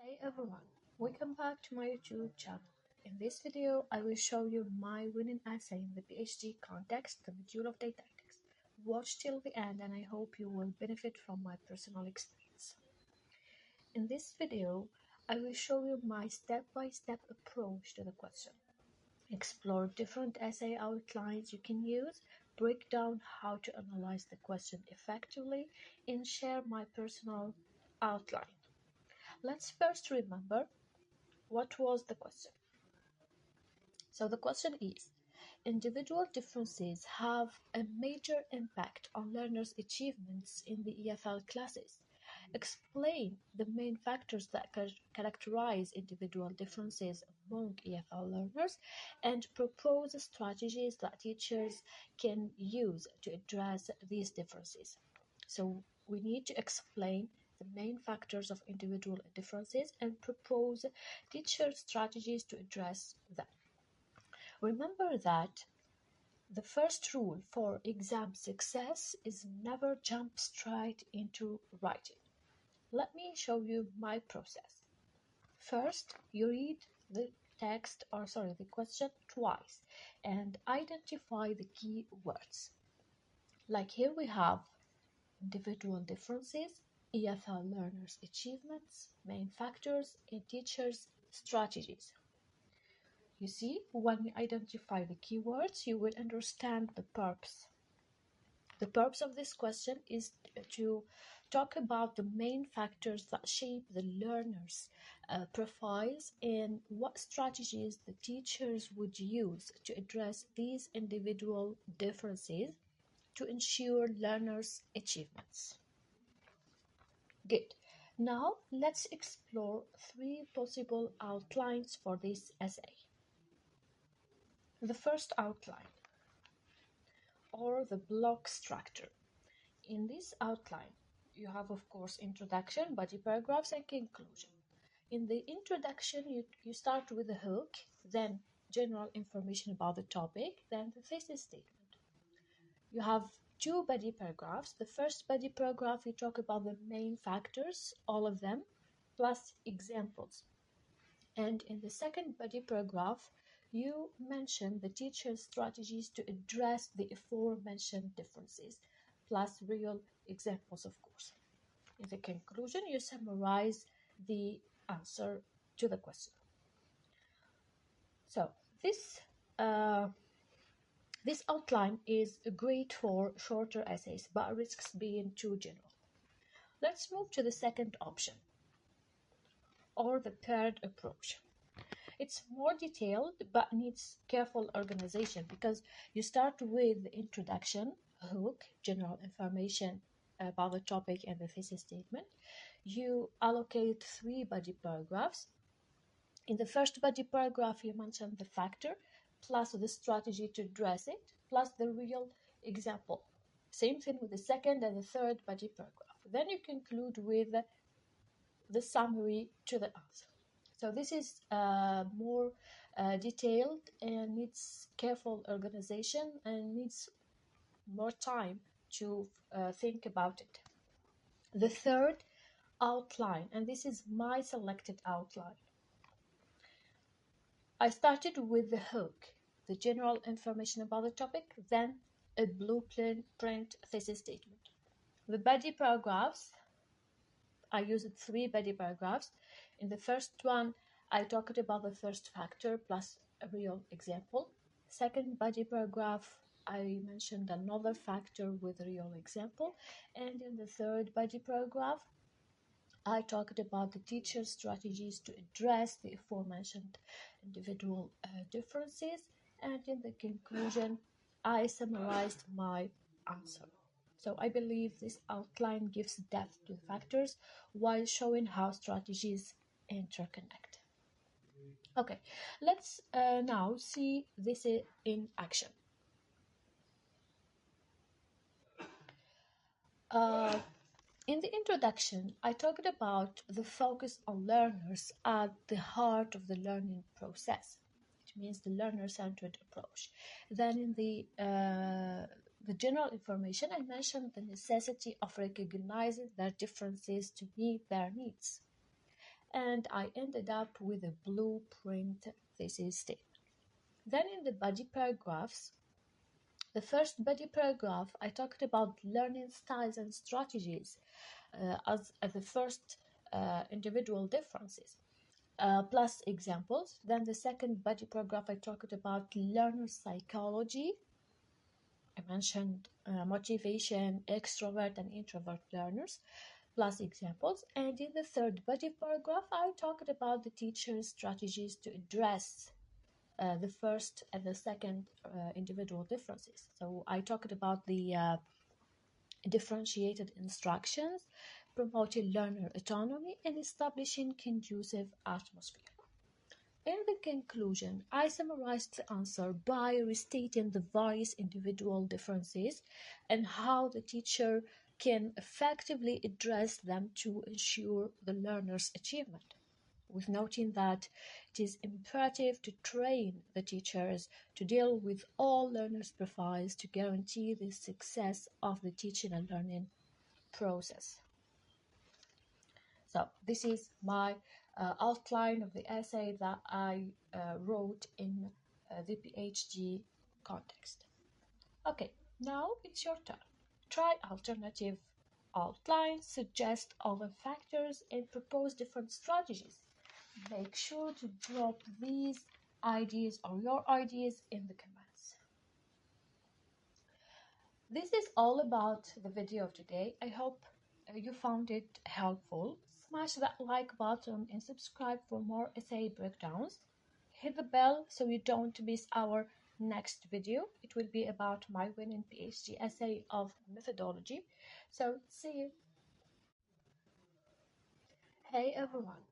Hey everyone, welcome back to my YouTube channel. In this video, I will show you my winning essay in the PhD context, the module of didactics. Watch till the end and I hope you will benefit from my personal experience. In this video, I will show you my step-by-step approach to the question. Explore different essay outlines you can use, break down how to analyze the question effectively, and share my personal outline. Let's first remember what was the question. So the question is, individual differences have a major impact on learners' achievements in the EFL classes. Explain the main factors that characterize individual differences among EFL learners and propose strategies that teachers can use to address these differences. So we need to explain the main factors of individual differences and propose teacher strategies to address them. Remember that the first rule for exam success is never jump straight into writing. Let me show you my process. First, you read the the question twice and identify the key words. Like here we have individual differences, EFL learners' achievements, main factors, and teachers' strategies. You see, when you identify the keywords, you will understand the purpose. The purpose of this question is to talk about the main factors that shape the learners' profiles and what strategies the teachers would use to address these individual differences to ensure learners' achievements. Good. Now let's explore three possible outlines for this essay. The first outline, or the block structure. In this outline, you have, of course, introduction, body paragraphs, and conclusion. In the introduction, you start with a hook, then general information about the topic, then the thesis statement. You have two body paragraphs. The first body paragraph, you talk about the main factors, all of them, plus examples. And in the second body paragraph, you mention the teacher's strategies to address the aforementioned differences, plus real examples, of course. In the conclusion, you summarize the answer to the question. So this outline is great for shorter essays, but risks being too general. Let's move to the second option, or the paired approach. It's more detailed but needs careful organization because you start with the introduction, hook, general information about the topic and the thesis statement. You allocate three body paragraphs. In the first body paragraph, you mention the factor, plus the strategy to address it, plus the real example. Same thing with the second and the third body paragraph. Then you conclude with the summary to the answer. So this is more detailed and needs careful organization and needs more time to think about it. The third outline, and this is my selected outline. I started with the hook, the general information about the topic, then a blueprint thesis statement. The body paragraphs, I used three body paragraphs. In the first one, I talked about the first factor plus a real example. Second body paragraph, I mentioned another factor with a real example. And in the third body paragraph, I talked about the teacher's strategies to address the aforementioned individual differences. And in the conclusion, I summarized my answer. So I believe this outline gives depth to the factors while showing how strategies interconnect. Okay, let's now see this in action. In the introduction, I talked about the focus on learners at the heart of the learning process. It means the learner-centered approach. Then in the general information, I mentioned the necessity of recognizing their differences to meet their needs. and I ended up with a blueprint thesis statement. Then in the body paragraphs, the first body paragraph, I talked about learning styles and strategies as the first individual differences, plus examples. Then the second body paragraph, I talked about learner psychology. I mentioned motivation, extrovert and introvert learners, plus examples. And in the third body paragraph, I talked about the teacher's strategies to address the first and the second individual differences. So I talked about the differentiated instructions, promoting learner autonomy, and establishing conducive atmosphere. In the conclusion, I summarized the answer by restating the various individual differences and how the teacher can effectively address them to ensure the learner's achievement, with noting that it is imperative to train the teachers to deal with all learners' profiles to guarantee the success of the teaching and learning process. So this is my outline of the essay that I wrote in the PhD context. Okay, now it's your turn. Try alternative outlines, suggest other factors, and propose different strategies. Make sure to drop these ideas or your ideas in the comments. This is all about the video of today. I hope you found it helpful. Smash that like button and subscribe for more essay breakdowns. Hit the bell so you don't miss our next video. It will be about my winning PhD essay of methodology. So see you. Hey everyone.